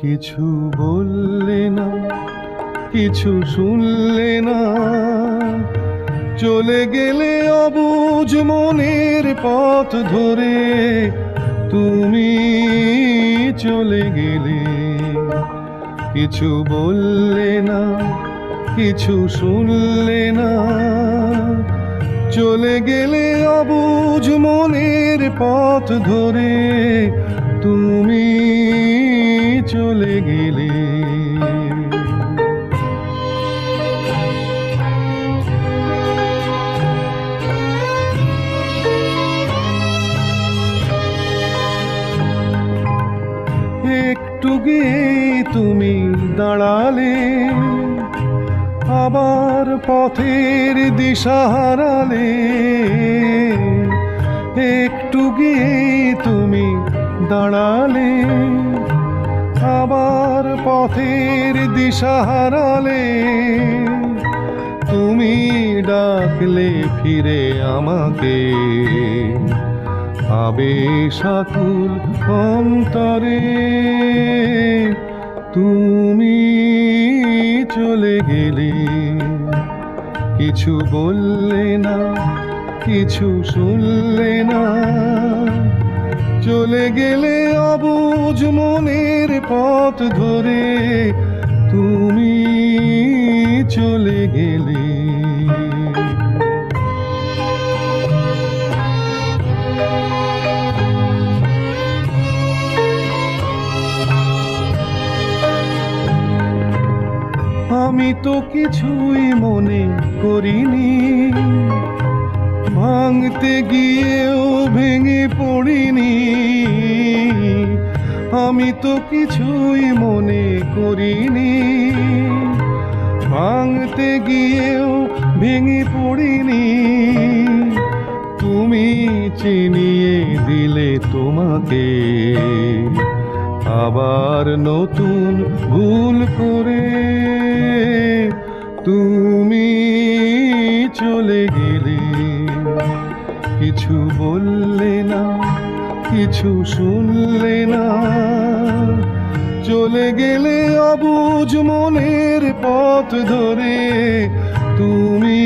কিছু বললে না, কিছু শুনলে না, চলে গেলে অবুঝ মনের পথ ধরে। তুমি চলে গেলে, কিছু বললে না, কিছু শুনলে না, চলে গেলে অবুঝ মনের পথ ধরে। তুমি চলে গেলে। একটু গিয়ে তুমি দাঁড়ালে, আবার পথের দিশা হারালে। একটু গিয়ে তুমি দাঁড়ালে, আবার পথের দিশা হারালে। তুমি ডাকলে ফিরে আমাকে, আবেশাকুল অন্তরে। তুমি চলে গেলে, কিছু বললে না, কিছু শুনলে না, চলে গেলে অবুঝ মনের পথ ধরে। তুমি চলে গেলে। আমি তো কিছুই মনে করিনি, ভাঙতে গিয়েও ভেঙে পড়িনি। আমি তো কিছুই মনে করিনি, ভাঙতে গিয়েও ভেঙে পড়িনি। তুমি চিনিয়ে দিলে তোমাকে, আবার নতুন ভুল করে। তুমি চলে গেলে, কিছু বললে না, কিছু শুনলে না, চলে গেলে অবুঝ মনের পথ ধরে। তুমি